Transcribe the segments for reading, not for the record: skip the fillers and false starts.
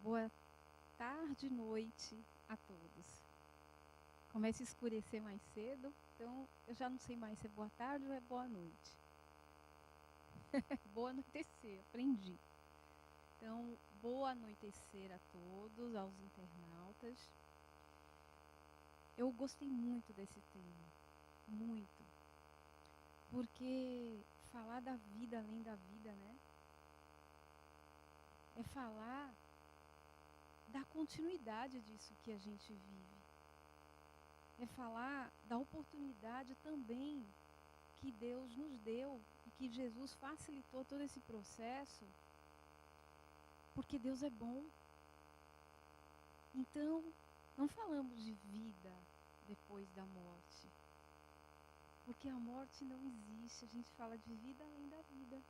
Boa tarde, noite a todos. Começa a escurecer mais cedo, então eu já não sei mais se é boa tarde ou é boa noite. Boa anoitecer, aprendi. Então, boa anoitecer a todos, aos internautas. Eu gostei muito desse tema, muito. Porque falar da vida além da vida, né? É falar da continuidade disso que a gente vive. É falar da oportunidade também que Deus nos deu e que Jesus facilitou todo esse processo, porque Deus é bom. Então, não falamos de vida depois da morte, porque a morte não existe, a gente fala de vida além da vida.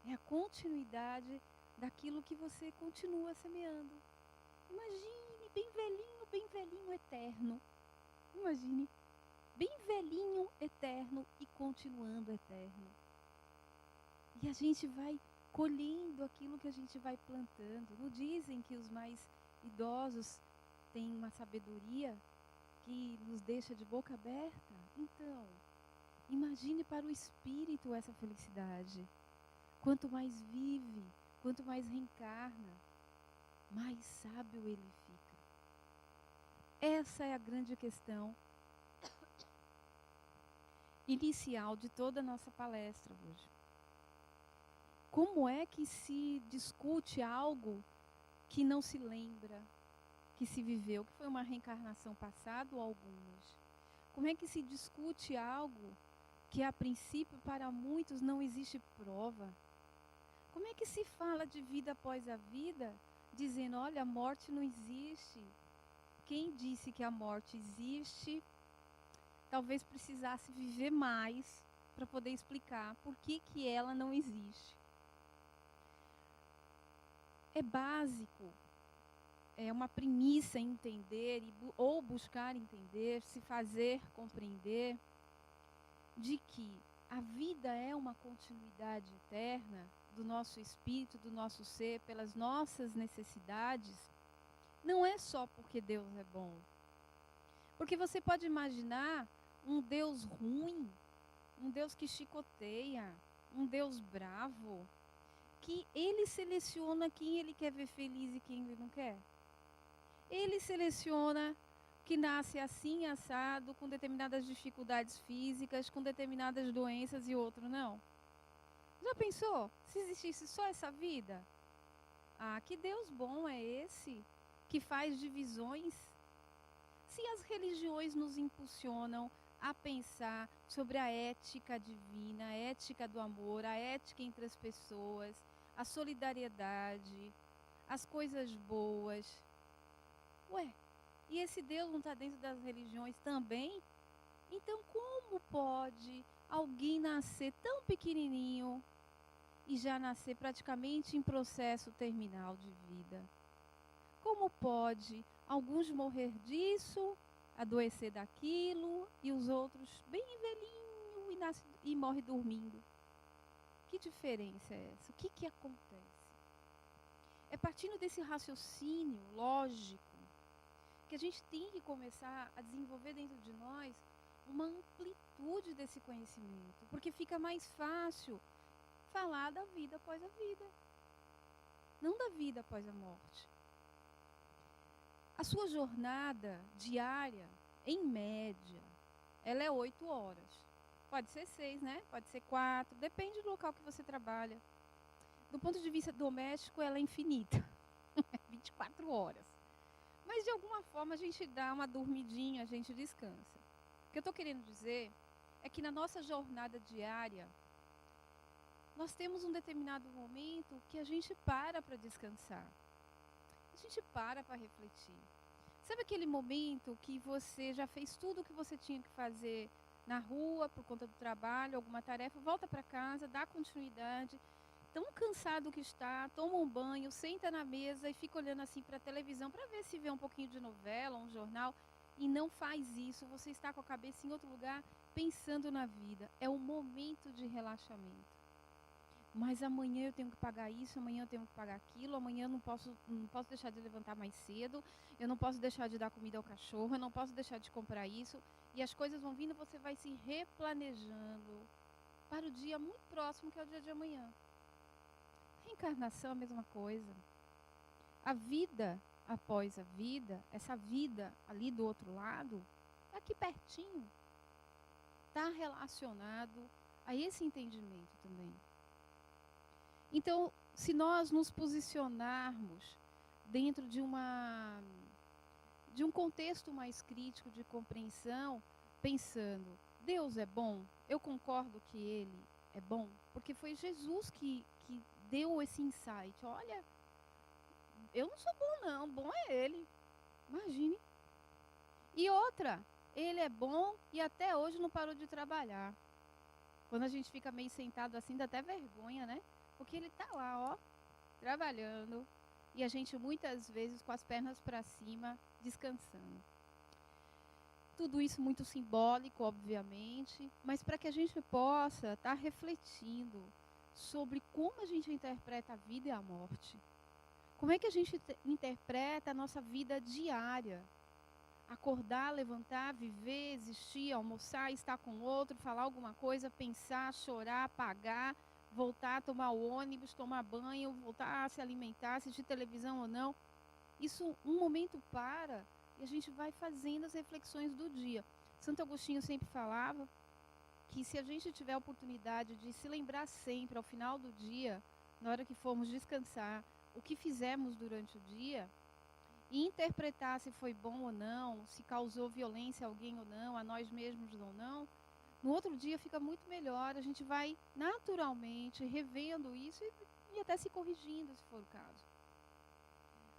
É a continuidade daquilo que você continua semeando. Imagine bem velhinho, eterno. Imagine bem velhinho, eterno e continuando eterno. E a gente vai colhendo aquilo que a gente vai plantando. Não dizem que os mais idosos têm uma sabedoria que nos deixa de boca aberta? Então, imagine para o espírito essa felicidade. Quanto mais vive, quanto mais reencarna, mais sábio ele fica. Essa é a grande questão inicial de toda a nossa palestra hoje. Como é que se discute algo que não se lembra, que se viveu, que foi uma reencarnação passada ou algumas? Como é que se discute algo que a princípio para muitos não existe prova? Como é que se fala de vida após a vida, dizendo, olha, a morte não existe? Quem disse que a morte existe, talvez precisasse viver mais para poder explicar por que ela não existe. É básico, é uma premissa entender ou buscar entender, se fazer compreender de que a vida é uma continuidade eterna do nosso espírito, do nosso ser, pelas nossas necessidades. Não é só porque Deus é bom. Porque você pode imaginar um Deus ruim, um Deus que chicoteia, um Deus bravo, que ele seleciona quem ele quer ver feliz e quem ele não quer. Ele seleciona que nasce assim, assado, com determinadas dificuldades físicas, com determinadas doenças e outro não. Já pensou? Se existisse só essa vida? Ah, que Deus bom é esse que faz divisões? Se as religiões nos impulsionam a pensar sobre a ética divina, a ética do amor, a ética entre as pessoas, a solidariedade, as coisas boas. Ué, e esse Deus não está dentro das religiões também? Então como pode alguém nascer tão pequenininho e já nascer praticamente em processo terminal de vida? Como pode alguns morrer disso, adoecer daquilo, e os outros bem velhinho e morre dormindo? Que diferença é essa? O que acontece? É partindo desse raciocínio lógico que a gente tem que começar a desenvolver dentro de nós uma amplitude desse conhecimento, porque fica mais fácil falar da vida após a vida, não da vida após a morte. A sua jornada diária, em média, ela é 8 horas. Pode ser 6, né? Pode ser 4, depende do local que você trabalha. Do ponto de vista doméstico, ela é infinita. 24 horas. Mas de alguma forma a gente dá uma dormidinha, a gente descansa. O que eu estou querendo dizer é que na nossa jornada diária, nós temos um determinado momento que a gente para descansar. A gente para refletir. Sabe aquele momento que você já fez tudo o que você tinha que fazer na rua, por conta do trabalho, alguma tarefa, volta para casa, dá continuidade, tão cansado que está, toma um banho, senta na mesa e fica olhando assim para a televisão para ver se vê um pouquinho de novela, um jornal, e não faz isso, você está com a cabeça em outro lugar, pensando na vida. É um momento de relaxamento. mas amanhã eu tenho que pagar isso, amanhã eu tenho que pagar aquilo, amanhã eu não posso deixar de levantar mais cedo, eu não posso deixar de dar comida ao cachorro, eu não posso deixar de comprar isso. E as coisas vão vindo, você vai se replanejando para o dia muito próximo, que é o dia de amanhã. Reencarnação é a mesma coisa. A vida após a vida, essa vida ali do outro lado, é aqui pertinho. Está relacionado a esse entendimento também. Então, se nós nos posicionarmos dentro de um contexto mais crítico de compreensão, pensando, Deus é bom, eu concordo que Ele é bom, porque foi Jesus que deu esse insight. Olha, eu não sou bom não, bom é Ele, imagine. E outra, Ele é bom e até hoje não parou de trabalhar. Quando a gente fica meio sentado assim, dá até vergonha, né? Porque Ele está lá, ó, trabalhando, e a gente muitas vezes com as pernas para cima, descansando. Tudo isso muito simbólico, obviamente, mas para que a gente possa estar refletindo sobre como a gente interpreta a vida e a morte. Como é que a gente interpreta a nossa vida diária? Acordar, levantar, viver, existir, almoçar, estar com outro, falar alguma coisa, pensar, chorar, apagar, voltar a tomar o ônibus, tomar banho, voltar a se alimentar, assistir televisão ou não. Isso, um momento para e a gente vai fazendo as reflexões do dia. Santo Agostinho sempre falava que se a gente tiver a oportunidade de se lembrar sempre, ao final do dia, na hora que formos descansar, o que fizemos durante o dia, e interpretar se foi bom ou não, se causou violência a alguém ou não, a nós mesmos ou não, no outro dia fica muito melhor, a gente vai naturalmente revendo isso e até se corrigindo, se for o caso.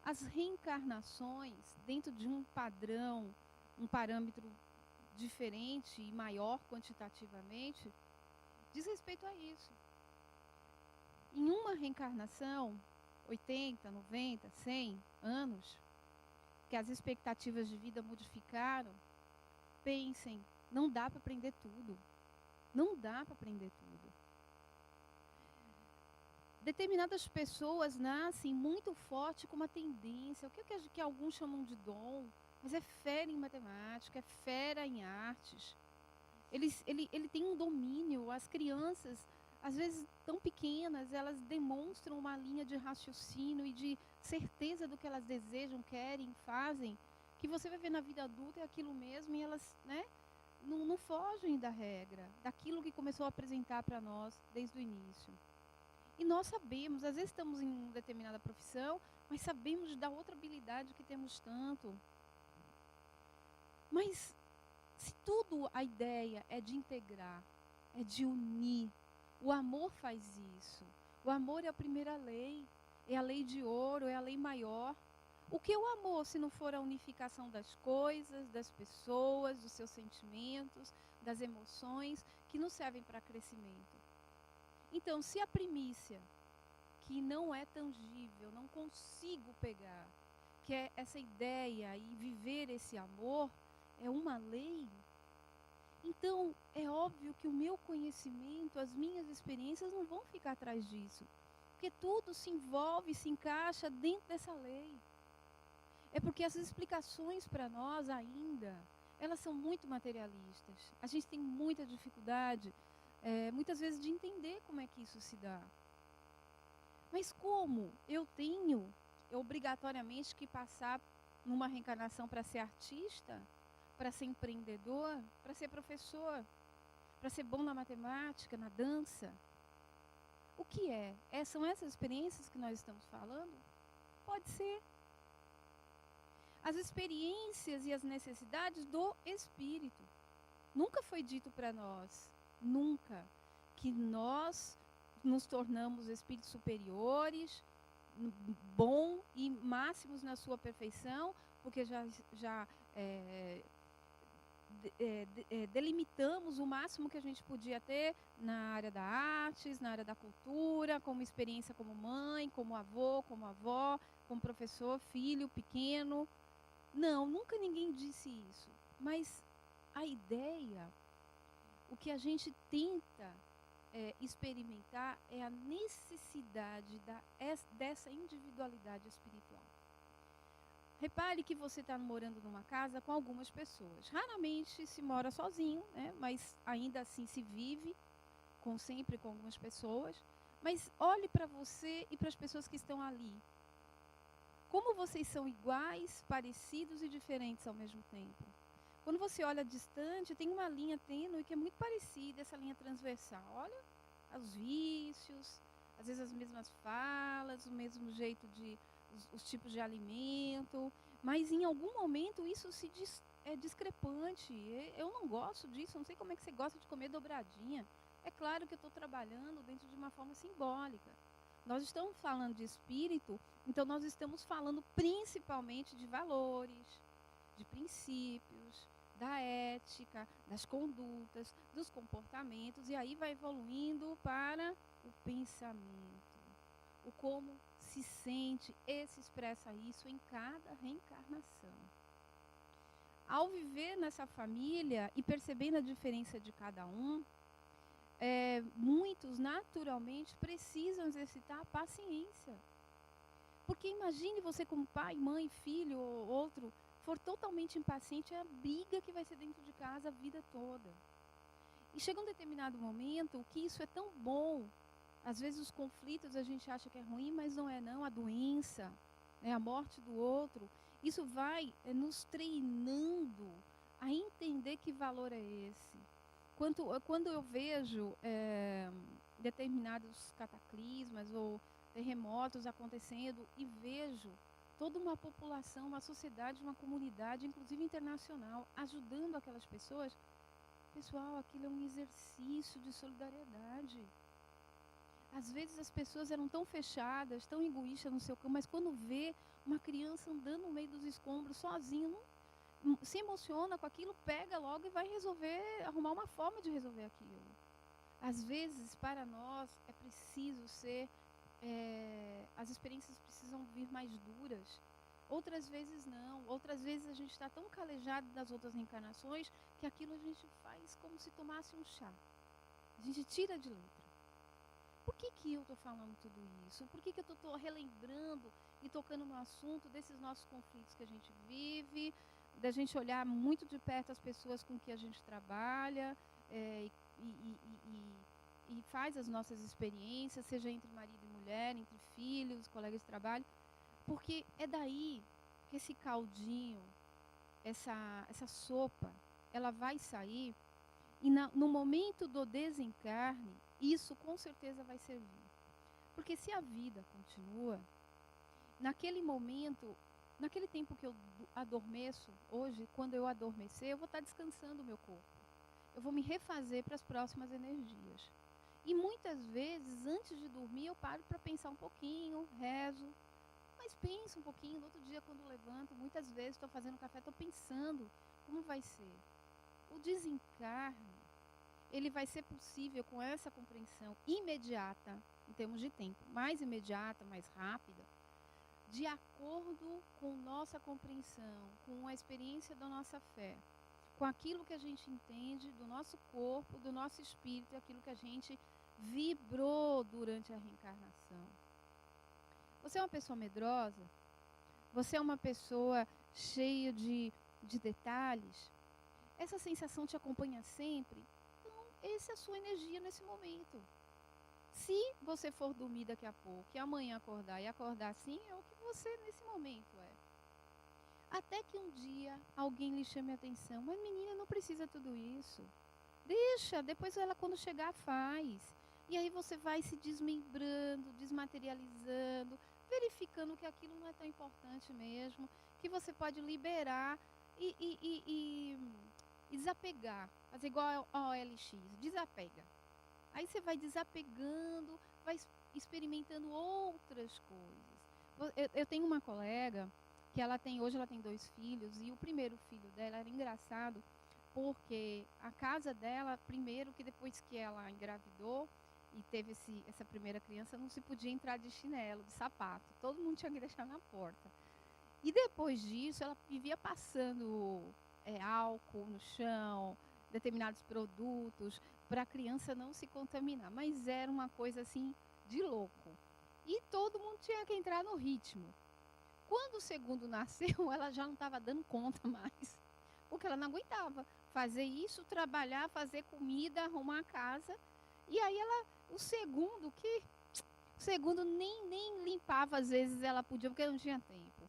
As reencarnações, dentro de um padrão, um parâmetro diferente e maior quantitativamente, diz respeito a isso. Em uma reencarnação, 80, 90, 100 anos, que as expectativas de vida modificaram, pensem, não dá para aprender tudo. Não dá para aprender tudo. Determinadas pessoas nascem muito forte com uma tendência, o que alguns chamam de dom, mas é fera em matemática, é fera em artes. Ele tem um domínio, as crianças, às vezes tão pequenas, elas demonstram uma linha de raciocínio e de certeza do que elas desejam, querem, fazem, que você vai ver na vida adulta é aquilo mesmo e elas, né, não fogem da regra, daquilo que começou a apresentar para nós desde o início. E nós sabemos, às vezes estamos em uma determinada profissão, mas sabemos da outra habilidade que temos tanto. Mas se tudo a ideia é de integrar, é de unir, o amor faz isso. O amor é a primeira lei, é a lei de ouro, é a lei maior. O que é o amor se não for a unificação das coisas, das pessoas, dos seus sentimentos, das emoções que nos servem para crescimento? Então, se a primícia, que não é tangível, não consigo pegar, que é essa ideia e viver esse amor, é uma lei, então é óbvio que o meu conhecimento, as minhas experiências não vão ficar atrás disso. Porque tudo se envolve, se encaixa dentro dessa lei. É porque as explicações para nós ainda, elas são muito materialistas. A gente tem muita dificuldade, muitas vezes, de entender como é que isso se dá. Mas como eu tenho obrigatoriamente que passar numa reencarnação para ser artista, para ser empreendedor, para ser professor, para ser bom na matemática, na dança? O que é? São essas experiências que nós estamos falando? Pode ser. As experiências e as necessidades do espírito. Nunca foi dito para nós, nunca, que nós nos tornamos espíritos superiores, bom e máximos na sua perfeição, porque já delimitamos o máximo que a gente podia ter na área da artes, na área da cultura, como experiência como mãe, como avô, como avó, como professor, filho, pequeno. Não, nunca ninguém disse isso. Mas a ideia, o que a gente tenta experimentar é a necessidade dessa individualidade espiritual. Repare que você está morando numa casa com algumas pessoas. Raramente se mora sozinho, né? Mas ainda assim se vive sempre com algumas pessoas. Mas olhe para você e para as pessoas que estão ali. Como vocês são iguais, parecidos e diferentes ao mesmo tempo. Quando você olha distante, tem uma linha tênue que é muito parecida, essa linha transversal. Olha os vícios, às vezes as mesmas falas, o mesmo jeito os tipos de alimento, mas em algum momento isso é discrepante. Eu não gosto disso, não sei como é que você gosta de comer dobradinha. É claro que eu estou trabalhando dentro de uma forma simbólica. Nós estamos falando de espírito, então nós estamos falando principalmente de valores, de princípios, da ética, das condutas, dos comportamentos, e aí vai evoluindo para o pensamento, o como se sente e se expressa isso em cada reencarnação. Ao viver nessa família e percebendo a diferença de cada um, muitos naturalmente precisam exercitar a paciência. Porque imagine você como pai, mãe, filho ou outro, for totalmente impaciente, é a briga que vai ser dentro de casa a vida toda. E chega um determinado momento que isso é tão bom. Às vezes os conflitos a gente acha que é ruim, mas não é não. A doença, a morte do outro, isso vai nos treinando a entender que valor é esse. Quando eu vejo determinados cataclismas ou terremotos acontecendo e vejo toda uma população, uma sociedade, uma comunidade, inclusive internacional, ajudando aquelas pessoas, pessoal, aquilo é um exercício de solidariedade. Às vezes as pessoas eram tão fechadas, tão egoístas no seu campo, mas quando vê uma criança andando no meio dos escombros sozinho, se emociona com aquilo, pega logo e vai arrumar uma forma de resolver aquilo. Às vezes, para nós, é preciso as experiências precisam vir mais duras. Outras vezes não. Outras vezes a gente está tão calejado das outras reencarnações que aquilo a gente faz como se tomasse um chá. A gente tira de letra. Por que eu estou falando tudo isso? Por que eu estou relembrando e tocando no assunto desses nossos conflitos que a gente vive, da gente olhar muito de perto as pessoas com que a gente trabalha e faz as nossas experiências, seja entre marido e mulher, entre filhos, colegas de trabalho, porque é daí que esse caldinho, essa sopa, ela vai sair e no momento do desencarne, isso com certeza vai servir. Porque se a vida continua, naquele momento, naquele tempo que eu adormeço, hoje, quando eu adormecer, eu vou estar descansando o meu corpo. Eu vou me refazer para as próximas energias. E muitas vezes, antes de dormir, eu paro para pensar um pouquinho, rezo. Mas penso um pouquinho, no outro dia quando levanto, muitas vezes estou fazendo café, estou pensando como vai ser. O desencarne, ele vai ser possível com essa compreensão imediata, em termos de tempo, mais imediata, mais rápida, de acordo com nossa compreensão, com a experiência da nossa fé, com aquilo que a gente entende do nosso corpo, do nosso espírito, aquilo que a gente vibrou durante a reencarnação. Você é uma pessoa medrosa? Você é uma pessoa cheia de detalhes? Essa sensação te acompanha sempre? Então, essa é a sua energia nesse momento. Se você for dormir daqui a pouco e amanhã acordar e acordar assim, é o que você nesse momento é. Até que um dia alguém lhe chame a atenção. Mas menina, não precisa tudo isso. Deixa, depois ela quando chegar faz. E aí você vai se desmembrando, desmaterializando, verificando que aquilo não é tão importante mesmo, que você pode liberar e desapegar. Fazer igual a OLX, desapega. Aí você vai desapegando, vai experimentando outras coisas. Eu tenho uma colega que hoje ela tem 2 filhos, e o primeiro filho dela era engraçado, porque a casa dela, primeiro que depois que ela engravidou e teve essa primeira criança, não se podia entrar de chinelo, de sapato. Todo mundo tinha que deixar na porta. E depois disso, ela vivia passando álcool no chão, determinados produtos, para a criança não se contaminar. Mas era uma coisa assim de louco. E todo mundo tinha que entrar no ritmo. Quando o segundo nasceu, ela já não estava dando conta mais, porque ela não aguentava fazer isso, trabalhar, fazer comida, arrumar a casa. E aí o segundo nem limpava, às vezes ela podia, porque não tinha tempo.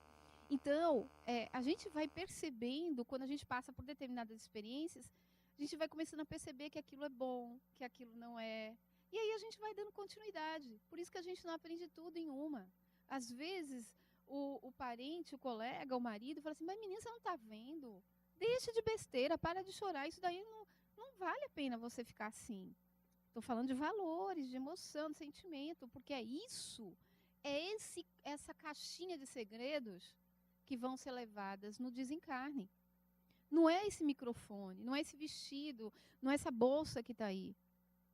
Então, a gente vai percebendo, quando a gente passa por determinadas experiências, a gente vai começando a perceber que aquilo é bom, que aquilo não é. E aí a gente vai dando continuidade. Por isso que a gente não aprende tudo em uma. Às vezes, o parente, o colega, o marido fala assim, mas menina, você não está vendo? Deixa de besteira, para de chorar. Isso daí não vale a pena você ficar assim. Estou falando de valores, de emoção, de sentimento, porque essa caixinha de segredos que vão ser levadas no desencarne. Não é esse microfone, não é esse vestido, não é essa bolsa que está aí,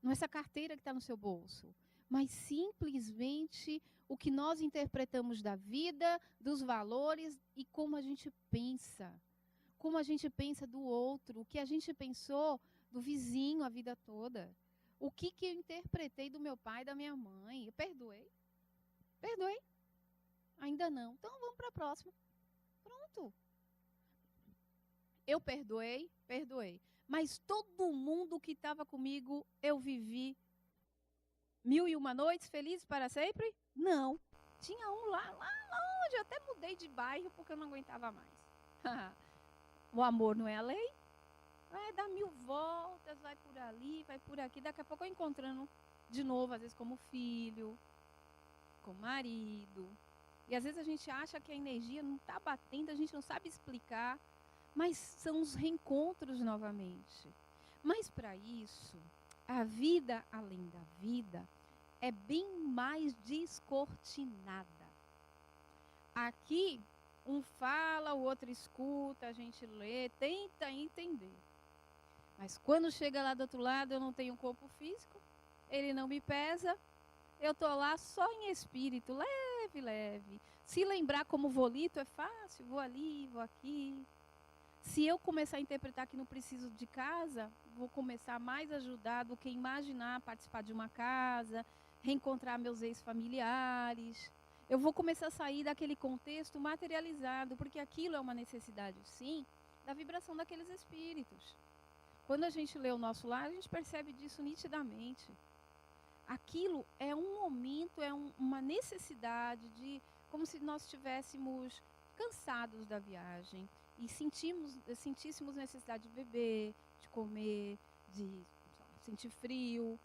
não é essa carteira que está no seu bolso, mas simplesmente o que nós interpretamos da vida, dos valores e como a gente pensa. Como a gente pensa do outro, o que a gente pensou do vizinho a vida toda. O que eu interpretei do meu pai e da minha mãe. Eu perdoei? Perdoei? Ainda não. Então vamos para a próxima. Pronto. Eu perdoei? Perdoei. Mas todo mundo que estava comigo, eu vivi 1001 noites felizes para sempre? Não. Tinha um lá longe, eu até mudei de bairro porque eu não aguentava mais. O amor não é a lei? Vai dar 1000 voltas, vai por ali, vai por aqui. Daqui a pouco eu encontrando de novo, às vezes como filho, como marido. E às vezes a gente acha que a energia não está batendo, a gente não sabe explicar. Mas são os reencontros novamente. Mas para isso, a vida além da vida é bem mais descortinada. Aqui, um fala, o outro escuta, a gente lê, tenta entender. Mas quando chega lá do outro lado, eu não tenho corpo físico, ele não me pesa, eu estou lá só em espírito, leve, leve. Se lembrar como volito é fácil, vou ali, vou aqui. Se eu começar a interpretar que não preciso de casa, vou começar mais a ajudar do que imaginar participar de uma casa, reencontrar meus ex-familiares. Eu vou começar a sair daquele contexto materializado, porque aquilo é uma necessidade, sim, da vibração daqueles espíritos. Quando a gente lê o nosso lar, a gente percebe disso nitidamente. Aquilo é um momento, uma necessidade de, como se nós estivéssemos cansados da viagem e sentíssemos necessidade de beber, de comer, de sentir frio,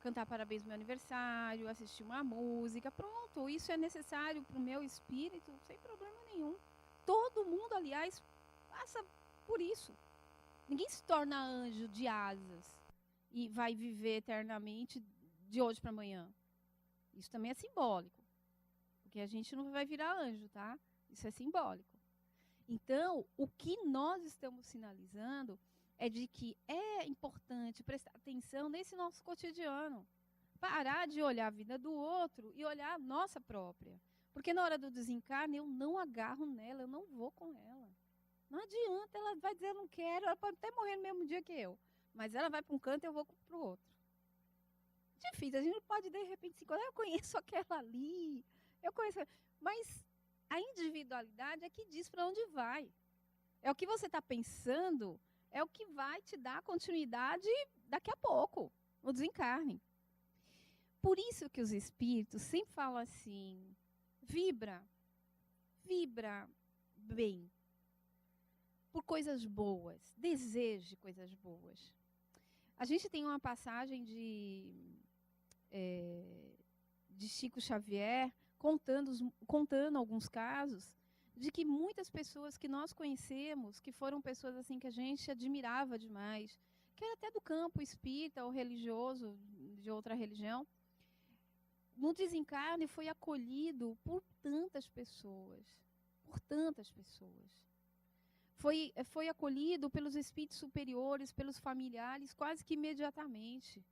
cantar parabéns no meu aniversário, assistir uma música. Pronto, isso é necessário para o meu espírito, sem problema nenhum. Todo mundo, aliás, passa por isso. Ninguém se torna anjo de asas e vai viver eternamente de hoje para amanhã. Isso também é simbólico, porque a gente não vai virar anjo, tá? Isso é simbólico. Então, o que nós estamos sinalizando é de que é importante prestar atenção nesse nosso cotidiano. Parar de olhar a vida do outro e olhar a nossa própria. Porque na hora do desencarne, eu não agarro nela, eu não vou com ela. Não adianta, ela vai dizer, eu não quero, ela pode até morrer no mesmo dia que eu. Mas ela vai para um canto e eu vou para o outro. Difícil, a gente não pode, de repente, se eu conheço aquela ali, eu conheço... Mas a individualidade é que diz para onde vai. É o que você está pensando, é o que vai te dar continuidade daqui a pouco, o desencarne. Por isso que os espíritos sempre falam assim, vibra bem, por coisas boas, deseje coisas boas. A gente tem uma passagem de Chico Xavier contando alguns casos de que muitas pessoas que nós conhecemos, que foram pessoas assim que a gente admirava demais, que era até do campo espírita ou religioso, de outra religião, no desencarne foi acolhido por tantas pessoas. Por tantas pessoas. Foi acolhido pelos espíritos superiores, pelos familiares, quase que imediatamente.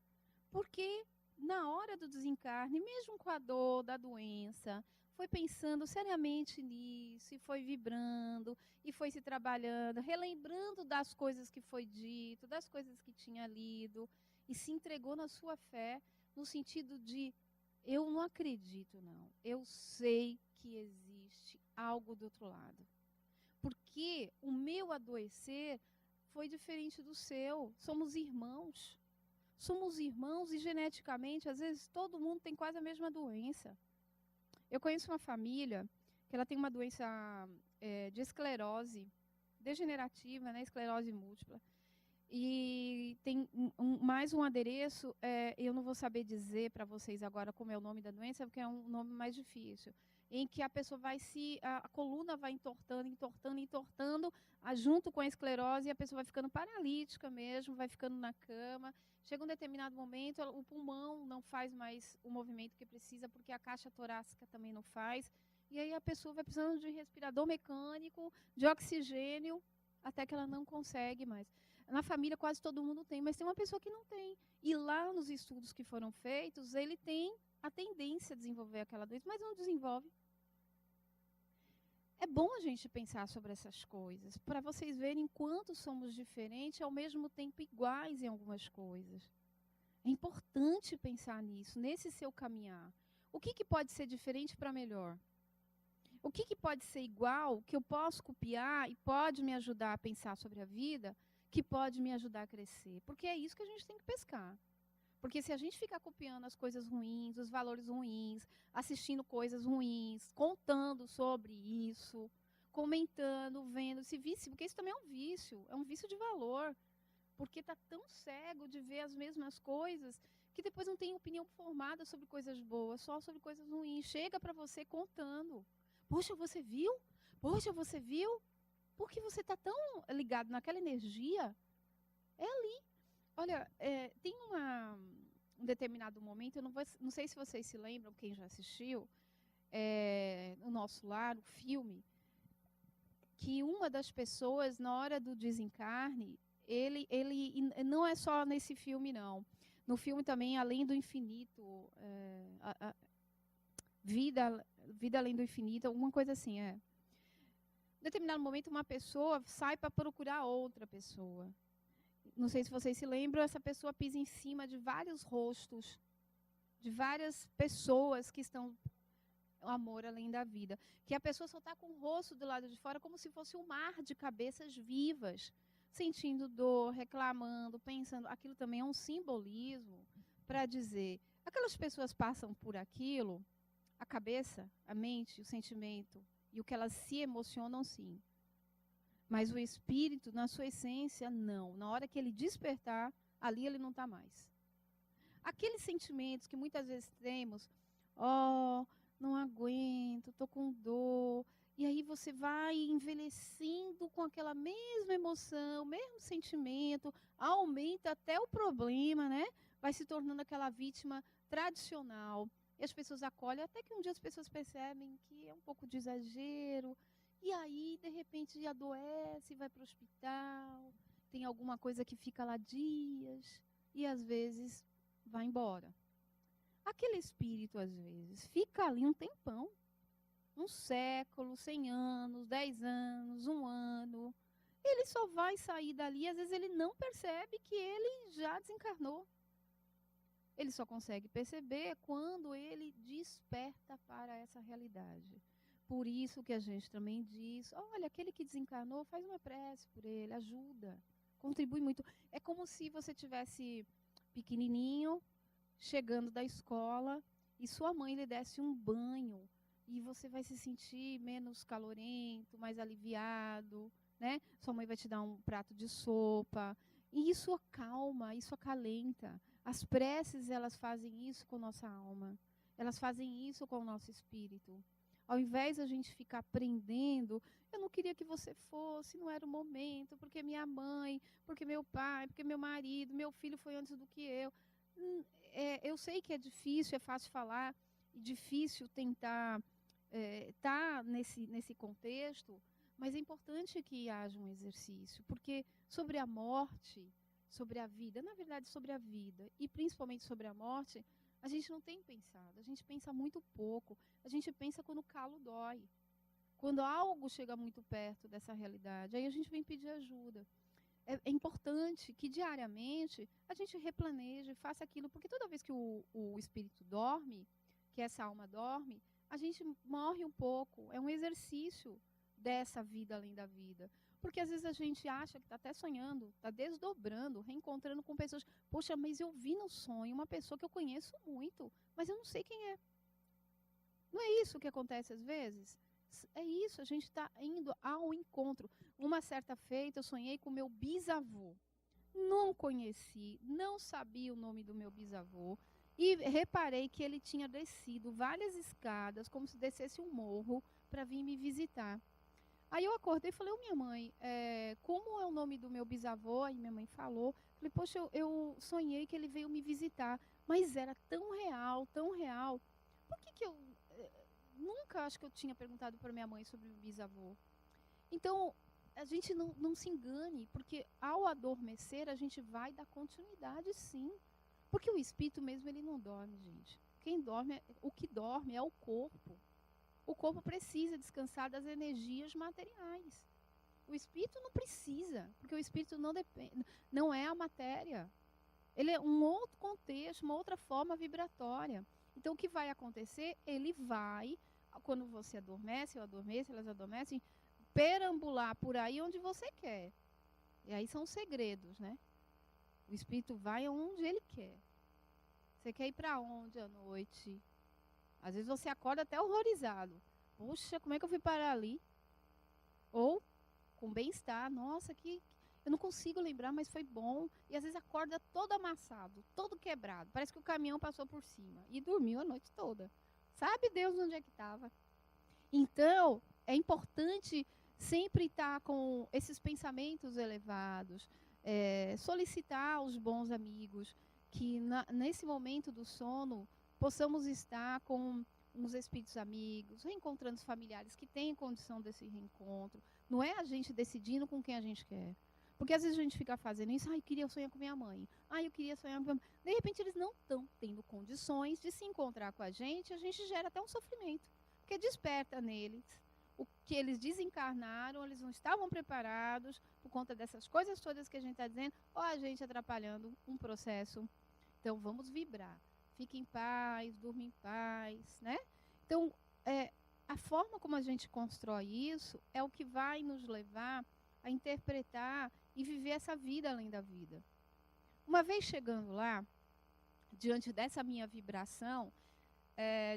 Porque na hora do desencarne, mesmo com a dor da doença, foi pensando seriamente nisso, e foi vibrando, e foi se trabalhando, relembrando das coisas que foi dito, das coisas que tinha lido, e se entregou na sua fé, no sentido de, eu não acredito não, eu sei que existe algo do outro lado. Porque o meu adoecer foi diferente do seu, somos irmãos. Somos irmãos e geneticamente, às vezes, todo mundo tem quase a mesma doença. Eu conheço uma família que ela tem uma doença de esclerose degenerativa, né, esclerose múltipla. E tem mais um adereço, eu não vou saber dizer para vocês agora como é o nome da doença, porque é um nome mais difícil, em que a pessoa a coluna vai entortando, entortando, entortando, junto com a esclerose, e a pessoa vai ficando paralítica mesmo, vai ficando na cama. Chega um determinado momento, o pulmão não faz mais o movimento que precisa, porque a caixa torácica também não faz. E aí a pessoa vai precisando de respirador mecânico, de oxigênio, até que ela não consegue mais. Na família quase todo mundo tem, mas tem uma pessoa que não tem. E lá nos estudos que foram feitos, ele tem a tendência a desenvolver aquela doença, mas não desenvolve. É bom a gente pensar sobre essas coisas, para vocês verem quanto somos diferentes, ao mesmo tempo iguais em algumas coisas. É importante pensar nisso, nesse seu caminhar. O que pode ser diferente para melhor? O que pode ser igual, que eu posso copiar e pode me ajudar a pensar sobre a vida, que pode me ajudar a crescer? Porque é isso que a gente tem que pescar. Porque se a gente ficar copiando as coisas ruins, os valores ruins, assistindo coisas ruins, contando sobre isso, comentando, vendo, esse vício, porque isso também é um vício de valor. Porque está tão cego de ver as mesmas coisas que depois não tem opinião formada sobre coisas boas, só sobre coisas ruins. Chega para você contando. Poxa, você viu? Poxa, você viu? Porque você está tão ligado naquela energia. É ali. Olha, tem um determinado momento, eu não sei se vocês se lembram, quem já assistiu, no Nosso Lar, o filme, que uma das pessoas, na hora do desencarne, ele não é só nesse filme, não. No filme também, Além do Infinito, Vida Além do Infinito, alguma coisa assim, Em determinado momento, uma pessoa sai para procurar outra pessoa. Não sei se vocês se lembram, essa pessoa pisa em cima de vários rostos, de várias pessoas que estão o amor além da vida. Que a pessoa só está com o rosto do lado de fora como se fosse um mar de cabeças vivas, sentindo dor, reclamando, pensando. Aquilo também é um simbolismo para dizer, aquelas pessoas passam por aquilo, a cabeça, a mente, o sentimento e o que elas se emocionam, sim. Mas o espírito, na sua essência, não. Na hora que ele despertar, ali ele não está mais. Aqueles sentimentos que muitas vezes temos, não aguento, estou com dor. E aí você vai envelhecendo com aquela mesma emoção, mesmo sentimento, aumenta até o problema, né? Vai se tornando aquela vítima tradicional. E as pessoas acolhem, até que um dia as pessoas percebem que é um pouco de exagero. E aí, de repente, adoece, vai para o hospital, tem alguma coisa que fica lá dias, e às vezes vai embora. Aquele espírito, às vezes, fica ali um tempão, um século, 100 anos, 10 anos, 1 ano. Ele só vai sair dali, às vezes ele não percebe que ele já desencarnou. Ele só consegue perceber quando ele desperta para essa realidade. Por isso que a gente também diz, olha, aquele que desencarnou, faz uma prece por ele, ajuda, contribui muito. É como se você tivesse pequenininho, chegando da escola, e sua mãe lhe desse um banho, e você vai se sentir menos calorento, mais aliviado, né? Sua mãe vai te dar um prato de sopa, e isso acalma, isso acalenta. As preces, elas fazem isso com nossa alma, elas fazem isso com o nosso espírito. Ao invés de a gente ficar aprendendo, eu não queria que você fosse, não era o momento, porque minha mãe, porque meu pai, porque meu marido, meu filho foi antes do que eu. Eu sei que é difícil, é fácil falar, e difícil tentar estar nesse contexto, mas é importante que haja um exercício, porque sobre a morte, sobre a vida, na verdade sobre a vida, e principalmente sobre a morte, A gente não tem pensado, a gente pensa muito pouco. A gente pensa quando o calo dói. Quando algo chega muito perto dessa realidade, aí a gente vem pedir ajuda. É importante que diariamente a gente replaneje, faça aquilo, porque toda vez que o espírito dorme, que essa alma dorme, a gente morre um pouco. É um exercício dessa vida além da vida. Porque às vezes a gente acha que está até sonhando, está desdobrando, reencontrando com pessoas. Poxa, mas eu vi no sonho uma pessoa que eu conheço muito, mas eu não sei quem é. Não é isso que acontece às vezes? É isso, a gente está indo ao encontro. Uma certa feita, eu sonhei com meu bisavô. Não conheci, não sabia o nome do meu bisavô. E reparei que ele tinha descido várias escadas, como se descesse um morro, para vir me visitar. Aí eu acordei e falei, minha mãe, como é o nome do meu bisavô? Aí minha mãe falou. Falei, poxa, eu sonhei que ele veio me visitar. Mas era tão real, tão real. Por que eu nunca acho que eu tinha perguntado para minha mãe sobre o bisavô? Então, a gente não se engane, porque ao adormecer a gente vai dar continuidade, sim. Porque o espírito mesmo, ele não dorme, gente. Quem dorme, o que dorme é o corpo. O corpo precisa descansar das energias materiais. O espírito não precisa, porque o espírito não é a matéria. Ele é um outro contexto, uma outra forma vibratória. Então, o que vai acontecer? Ele vai, quando você adormece, eu adormeço, elas adormecem, perambular por aí onde você quer. E aí são os segredos, né? O espírito vai aonde ele quer. Você quer ir para onde à noite? Às vezes você acorda até horrorizado. Puxa, como é que eu fui parar ali? Ou com bem-estar. Nossa, eu não consigo lembrar, mas foi bom. E às vezes acorda todo amassado, todo quebrado. Parece que o caminhão passou por cima. E dormiu a noite toda. Sabe Deus onde é que estava? Então, é importante sempre estar com esses pensamentos elevados. Solicitar aos bons amigos que nesse momento do sono possamos estar com uns espíritos amigos, reencontrando os familiares que têm condição desse reencontro. Não é a gente decidindo com quem a gente quer. Porque às vezes a gente fica fazendo isso, eu queria sonhar com minha mãe, eu queria sonhar com minha mãe. De repente eles não estão tendo condições de se encontrar com a gente gera até um sofrimento. Porque desperta neles o que eles desencarnaram, eles não estavam preparados por conta dessas coisas todas que a gente está dizendo, ou a gente atrapalhando um processo. Então, vamos vibrar. Fique em paz, durma em paz, né? Então, a forma como a gente constrói isso é o que vai nos levar a interpretar e viver essa vida além da vida. Uma vez chegando lá, diante dessa minha vibração,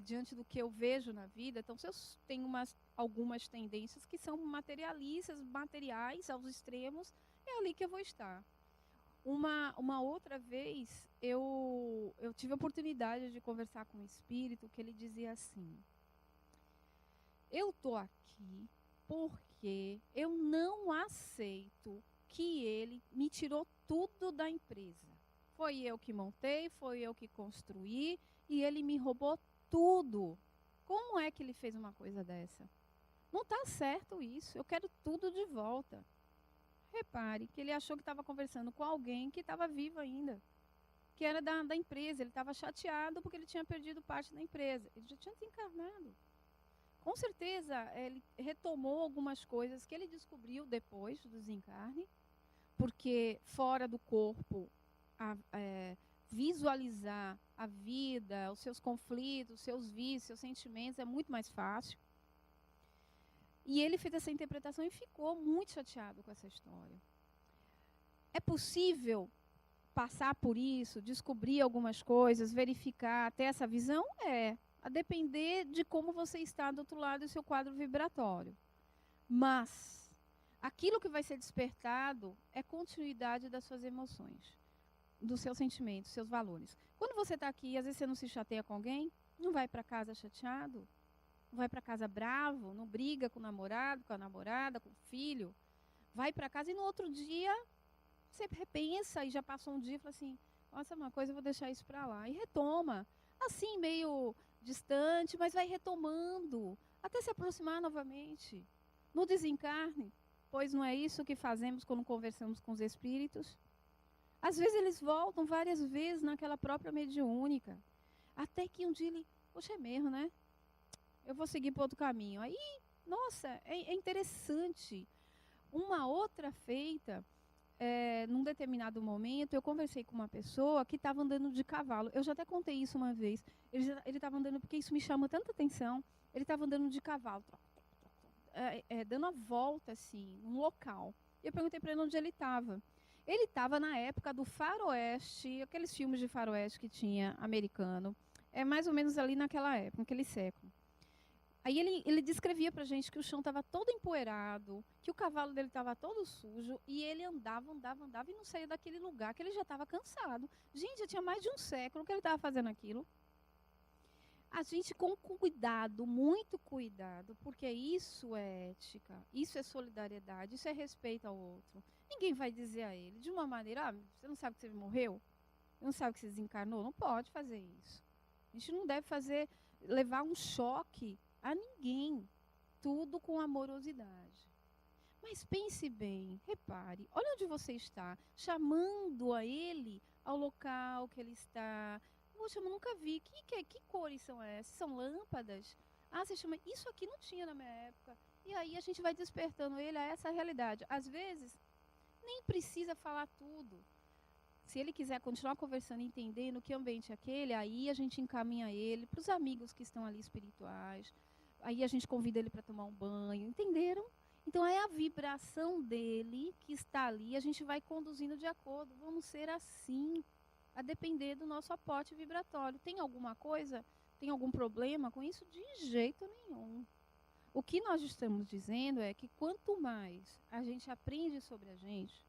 diante do que eu vejo na vida, então se eu tenho algumas tendências que são materialistas, materiais aos extremos, é ali que eu vou estar. Uma outra vez, eu tive a oportunidade de conversar com um espírito que ele dizia assim, eu estou aqui porque eu não aceito que ele me tirou tudo da empresa. Foi eu que montei, foi eu que construí e ele me roubou tudo. Como é que ele fez uma coisa dessa? Não está certo isso, eu quero tudo de volta. Repare que ele achou que estava conversando com alguém que estava vivo ainda, que era da empresa. Ele estava chateado porque ele tinha perdido parte da empresa. Ele já tinha desencarnado. Com certeza, ele retomou algumas coisas que ele descobriu depois do desencarne, porque fora do corpo, visualizar a vida, os seus conflitos, os seus vícios, seus sentimentos é muito mais fácil. E ele fez essa interpretação e ficou muito chateado com essa história. É possível passar por isso, descobrir algumas coisas, verificar, ter essa visão? A depender de como você está do outro lado do seu quadro vibratório. Mas aquilo que vai ser despertado é continuidade das suas emoções, dos seus sentimentos, dos seus valores. Quando você está aqui, às vezes você não se chateia com alguém, não vai para casa chateado, não vai para casa bravo, não briga com o namorado, com a namorada, com o filho. Vai para casa e no outro dia você repensa e já passou um dia e fala assim, nossa, uma coisa, eu vou deixar isso para lá. E retoma. Assim, meio distante, mas vai retomando, até se aproximar novamente. No desencarne, pois não é isso que fazemos quando conversamos com os espíritos? Às vezes eles voltam várias vezes naquela própria mediúnica. Até que um dia ele, poxa, é mesmo, né? Eu vou seguir para outro caminho. Aí, nossa, é interessante. Uma outra feita, num determinado momento, eu conversei com uma pessoa que estava andando de cavalo. Eu já até contei isso uma vez. Ele estava andando, porque isso me chama tanta atenção. Ele estava andando de cavalo, dando a volta, assim, num local. E eu perguntei para ele onde ele estava. Ele estava na época do faroeste, aqueles filmes de faroeste que tinha americano. É mais ou menos ali naquela época, naquele século. Aí ele descrevia pra gente que o chão estava todo empoeirado, que o cavalo dele estava todo sujo, e ele andava e não saía daquele lugar, que ele já estava cansado. Gente, já tinha mais de um século que ele estava fazendo aquilo. A gente com cuidado, muito cuidado, porque isso é ética, isso é solidariedade, isso é respeito ao outro. Ninguém vai dizer a ele, de uma maneira, você não sabe que você morreu? Você não sabe que você desencarnou? Não pode fazer isso. A gente não deve levar um choque a ninguém. Tudo com amorosidade. Mas pense bem, repare, olha onde você está, chamando a ele ao local que ele está. Poxa, eu nunca vi. Que cores são essas? São lâmpadas? Ah, você chama. Isso aqui não tinha na minha época. E aí a gente vai despertando ele a essa realidade. Às vezes, nem precisa falar tudo. Se ele quiser continuar conversando e entendendo que ambiente é aquele, aí a gente encaminha ele para os amigos que estão ali espirituais. Aí a gente convida ele para tomar um banho. Entenderam? Então é a vibração dele que está ali, a gente vai conduzindo de acordo. Vamos ser assim, a depender do nosso aporte vibratório. Tem alguma coisa? Tem algum problema com isso? De jeito nenhum. O que nós estamos dizendo é que quanto mais a gente aprende sobre a gente,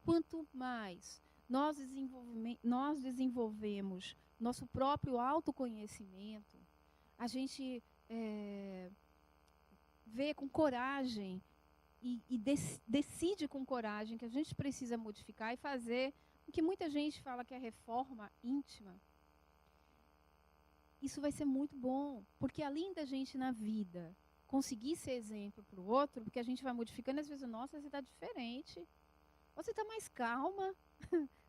quanto mais nós desenvolvemos nosso próprio autoconhecimento, a gente vê com coragem e decide com coragem que a gente precisa modificar e fazer o que muita gente fala que é reforma íntima. Isso vai ser muito bom, porque além da gente na vida conseguir ser exemplo para o outro, porque a gente vai modificando, às vezes, nossa, você está diferente, você está mais calma,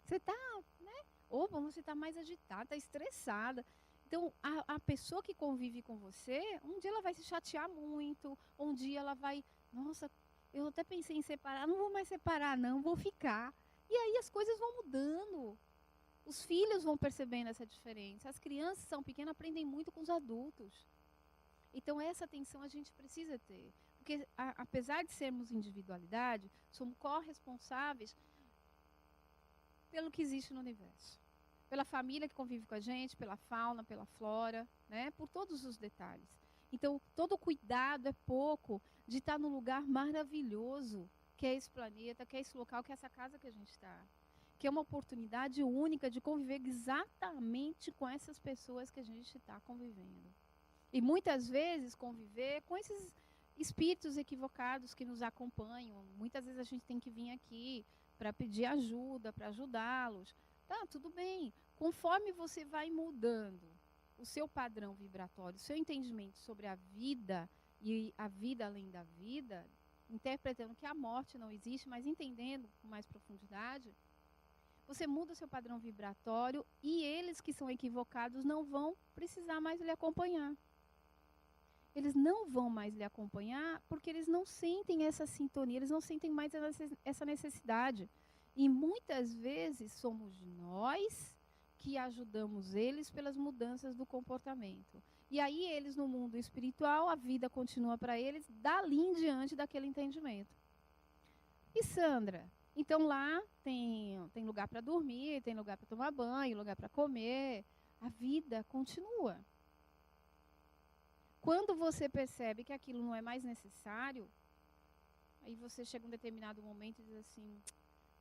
você está, né? Ou você está mais agitada, está estressada. Então, a pessoa que convive com você, um dia ela vai se chatear muito, um dia ela vai, nossa, eu até pensei em separar, não vou mais separar não, vou ficar. E aí as coisas vão mudando. Os filhos vão percebendo essa diferença. As crianças são pequenas, aprendem muito com os adultos. Então, essa atenção a gente precisa ter. Porque, apesar de sermos individualidade, somos corresponsáveis pelo que existe no universo. Pela família que convive com a gente, pela fauna, pela flora, né? Por todos os detalhes. Então, todo cuidado é pouco de estar num lugar maravilhoso, que é esse planeta, que é esse local, que é essa casa que a gente está. Que é uma oportunidade única de conviver exatamente com essas pessoas que a gente está convivendo. E muitas vezes conviver com esses espíritos equivocados que nos acompanham. Muitas vezes a gente tem que vir aqui para pedir ajuda, para ajudá-los. Tá, tudo bem. Conforme você vai mudando o seu padrão vibratório, o seu entendimento sobre a vida e a vida além da vida, interpretando que a morte não existe, mas entendendo com mais profundidade, você muda o seu padrão vibratório e eles que são equivocados não vão precisar mais lhe acompanhar. Eles não vão mais lhe acompanhar porque eles não sentem essa sintonia, eles não sentem mais essa necessidade. E muitas vezes somos nós que ajudamos eles pelas mudanças do comportamento. E aí eles no mundo espiritual, a vida continua para eles dali em diante daquele entendimento. E Sandra, então lá tem lugar para dormir, tem lugar para tomar banho, lugar para comer. A vida continua. Quando você percebe que aquilo não é mais necessário, aí você chega a um determinado momento e diz assim,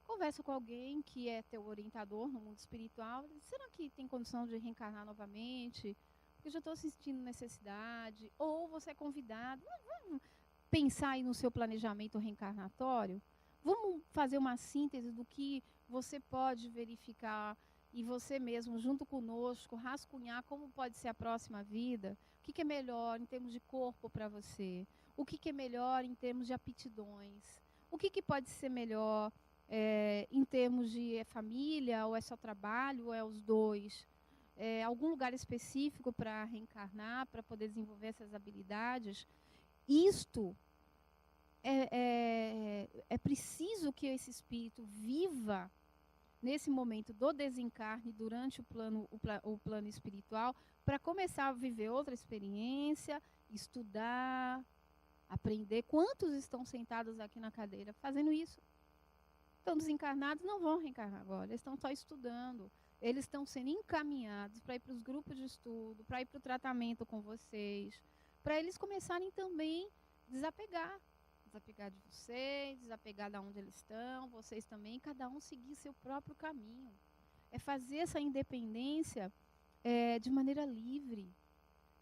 conversa com alguém que é teu orientador no mundo espiritual, diz, será que tem condição de reencarnar novamente? Porque eu já estou sentindo necessidade. Ou você é convidado, vamos pensar aí no seu planejamento reencarnatório? Vamos fazer uma síntese do que você pode verificar e você mesmo, junto conosco, rascunhar como pode ser a próxima vida. O que é melhor em termos de corpo para você? O que é melhor em termos de aptidões? O que pode ser melhor em termos de família, ou é só trabalho, ou é os dois? algum lugar específico para reencarnar, para poder desenvolver essas habilidades. Isto é preciso que esse espírito viva nesse momento do desencarne, durante o plano espiritual, para começar a viver outra experiência, estudar, aprender. Quantos estão sentados aqui na cadeira fazendo isso? Estão desencarnados, não vão reencarnar agora, eles estão só estudando. Eles estão sendo encaminhados para ir para os grupos de estudo, para ir para o tratamento com vocês, para eles começarem também a desapegar de vocês, desapegar de onde eles estão, vocês também, cada um seguir seu próprio caminho. É fazer essa independência de maneira livre,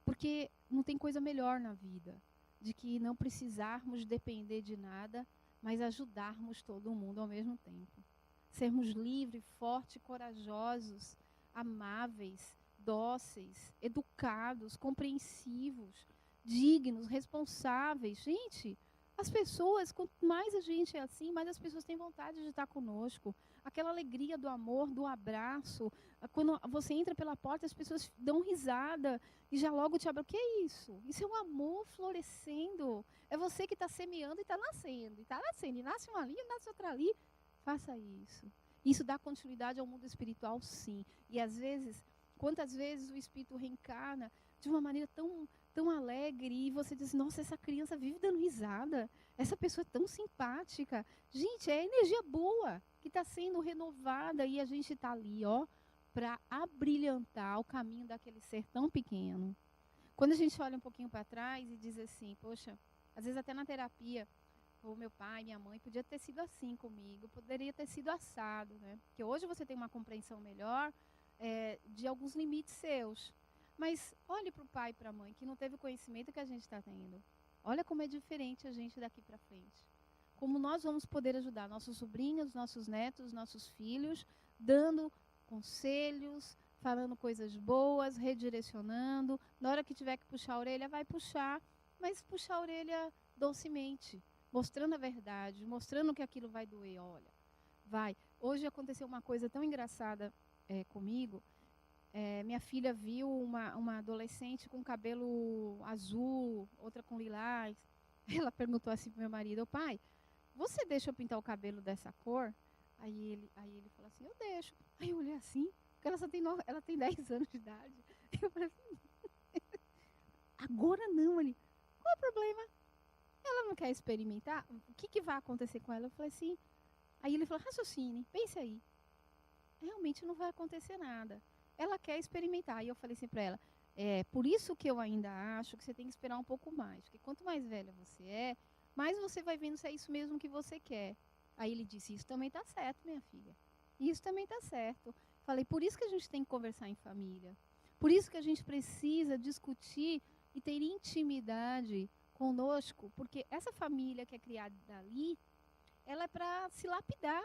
porque não tem coisa melhor na vida de que não precisarmos depender de nada, mas ajudarmos todo mundo ao mesmo tempo. Sermos livres, fortes, corajosos, amáveis, dóceis, educados, compreensivos, dignos, responsáveis. Gente, as pessoas, quanto mais a gente é assim, mais as pessoas têm vontade de estar conosco. Aquela alegria do amor, do abraço. Quando você entra pela porta, as pessoas dão risada e já logo te abraçam. O que é isso? Isso é um amor florescendo. É você que está semeando e está nascendo. E está nascendo. E nasce uma ali, e nasce outra ali. Faça isso. Isso dá continuidade ao mundo espiritual, sim. E às vezes, quantas vezes o espírito reencarna de uma maneira tão alegre, e você diz, nossa, essa criança vive dando risada, essa pessoa é tão simpática. Gente, é energia boa que está sendo renovada, e a gente está ali, para abrilhantar o caminho daquele ser tão pequeno. Quando a gente olha um pouquinho para trás e diz assim, poxa, às vezes até na terapia, o meu pai, minha mãe, podia ter sido assim comigo, poderia ter sido assado, né? Porque hoje você tem uma compreensão melhor de alguns limites seus. Mas olhe para o pai e para a mãe, que não teve o conhecimento que a gente está tendo. Olha como é diferente a gente daqui para frente. Como nós vamos poder ajudar nossos sobrinhos, nossos netos, nossos filhos, dando conselhos, falando coisas boas, redirecionando. Na hora que tiver que puxar a orelha, vai puxar, mas puxar a orelha docemente, mostrando a verdade, mostrando que aquilo vai doer. Olha, vai. Hoje aconteceu uma coisa tão engraçada comigo. Minha filha viu uma adolescente com cabelo azul, outra com lilás. Ela perguntou assim para o meu marido, pai, você deixa eu pintar o cabelo dessa cor? Aí ele falou assim, eu deixo. Aí eu olhei assim, porque ela tem 10 anos de idade. Eu falei assim, agora não, ele, qual é o problema? Ela não quer experimentar? O que vai acontecer com ela? Eu falei assim, aí ele falou, raciocine, pense aí. Realmente não vai acontecer nada. Ela quer experimentar. Aí eu falei assim para ela, por isso que eu ainda acho que você tem que esperar um pouco mais. Porque quanto mais velha você é, mais você vai vendo se é isso mesmo que você quer. Aí ele disse, isso também está certo, minha filha. Isso também está certo. Falei, por isso que a gente tem que conversar em família. Por isso que a gente precisa discutir e ter intimidade conosco. Porque essa família que é criada dali, ela é para se lapidar.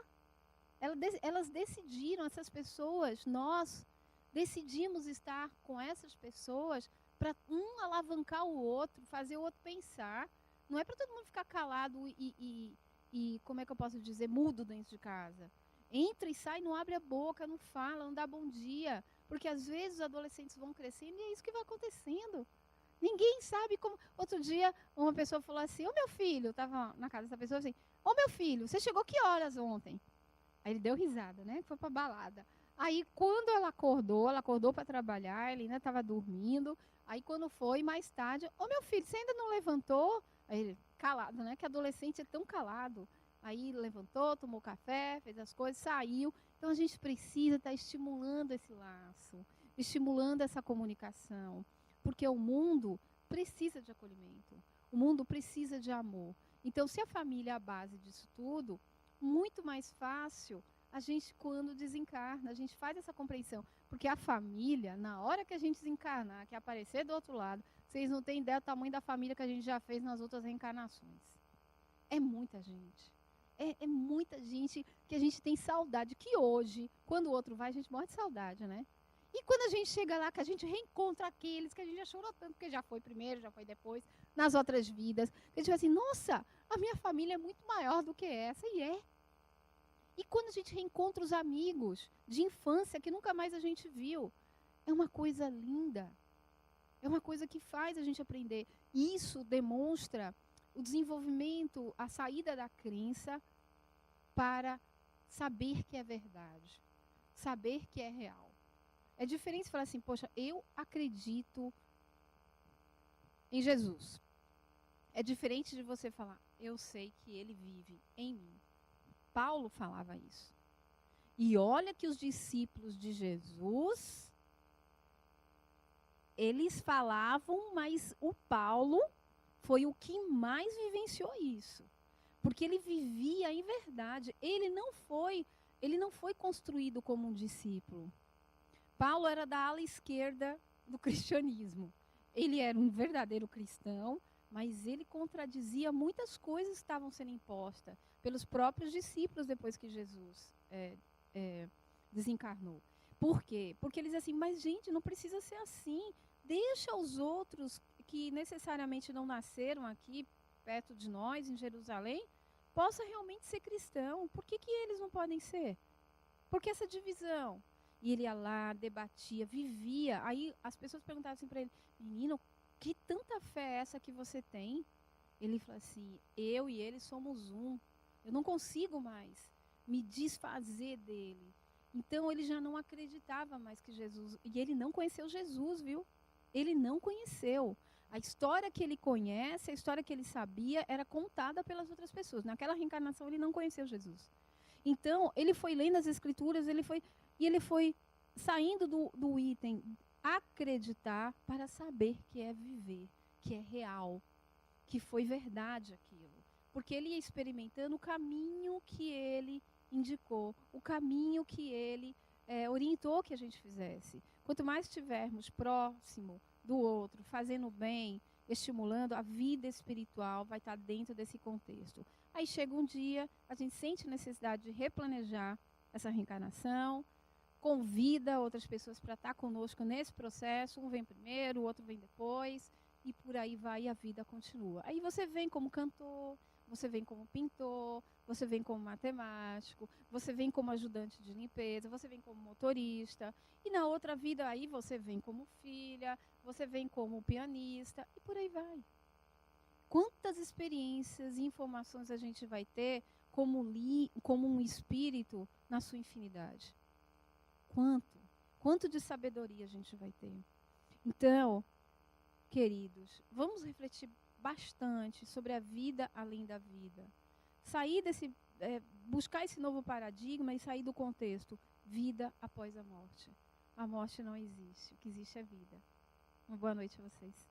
Elas decidiram, essas pessoas, nós decidimos estar com essas pessoas para um alavancar o outro, fazer o outro pensar. Não é para todo mundo ficar calado e, como é que eu posso dizer, mudo dentro de casa. Entra e sai, não abre a boca, não fala, não dá bom dia. Porque às vezes os adolescentes vão crescendo e é isso que vai acontecendo. Ninguém sabe como. Outro dia, uma pessoa falou assim, ô meu filho, estava na casa dessa pessoa assim, ô meu filho, você chegou que horas ontem? Aí ele deu risada, né? Foi pra balada. Aí, quando ela acordou para trabalhar, ele ainda estava dormindo. Aí, quando foi, mais tarde, ô meu filho, você ainda não levantou? Aí ele, calado, né? Que adolescente é tão calado. Aí levantou, tomou café, fez as coisas, saiu. Então, a gente precisa estar estimulando esse laço, estimulando essa comunicação. Porque o mundo precisa de acolhimento. O mundo precisa de amor. Então, se a família é a base disso tudo, muito mais fácil a gente, quando desencarna, a gente faz essa compreensão. Porque a família, na hora que a gente desencarnar, que aparecer do outro lado, vocês não têm ideia do tamanho da família que a gente já fez nas outras reencarnações. É muita gente. É muita gente que a gente tem saudade. Que hoje, quando o outro vai, a gente morre de saudade, né? E quando a gente chega lá, que a gente reencontra aqueles que a gente já chorou tanto, porque já foi primeiro, já foi depois, nas outras vidas, que a gente vai assim, nossa, a minha família é muito maior do que essa, e é. E quando a gente reencontra os amigos de infância, que nunca mais a gente viu, é uma coisa linda. É uma coisa que faz a gente aprender. Isso demonstra o desenvolvimento, a saída da crença para saber que é verdade, saber que é real. É diferente falar assim, poxa, eu acredito em Jesus. É diferente de você falar, eu sei que ele vive em mim. Paulo falava isso. E olha que os discípulos de Jesus, eles falavam, mas o Paulo foi o que mais vivenciou isso. Porque ele vivia em verdade. Ele não foi construído como um discípulo. Paulo era da ala esquerda do cristianismo. Ele era um verdadeiro cristão, mas ele contradizia muitas coisas que estavam sendo impostas pelos próprios discípulos depois que Jesus desencarnou. Por quê? Porque eles assim, mas gente, não precisa ser assim. Deixa os outros que necessariamente não nasceram aqui perto de nós, em Jerusalém, possa realmente ser cristão. Por que eles não podem ser? Por que essa divisão? E ele ia lá, debatia, vivia. Aí as pessoas perguntavam assim para ele, menino, que tanta fé é essa que você tem? Ele falou assim, eu e ele somos um. Eu não consigo mais me desfazer dele. Então ele já não acreditava mais que Jesus... E ele não conheceu Jesus, viu? Ele não conheceu. A história que ele conhece, a história que ele sabia, era contada pelas outras pessoas. Naquela reencarnação ele não conheceu Jesus. Então, ele foi lendo as escrituras, ele foi saindo do item acreditar para saber que é viver, que é real, que foi verdade aquilo. Porque ele ia experimentando o caminho que ele indicou, o caminho que ele orientou que a gente fizesse. Quanto mais estivermos próximo do outro, fazendo bem, estimulando, a vida espiritual vai estar dentro desse contexto. Aí chega um dia, a gente sente necessidade de replanejar essa reencarnação, convida outras pessoas para estar conosco nesse processo, um vem primeiro, o outro vem depois, e por aí vai e a vida continua. Aí você vem como cantor, você vem como pintor, você vem como matemático, você vem como ajudante de limpeza, você vem como motorista, e na outra vida aí você vem como filha, você vem como pianista, e por aí vai. Quantas experiências e informações a gente vai ter como um espírito na sua infinidade? Quanto de sabedoria a gente vai ter? Então, queridos, vamos refletir bastante sobre a vida além da vida. Sair buscar esse novo paradigma e sair do contexto vida após a morte. A morte não existe, o que existe é vida. Uma boa noite a vocês.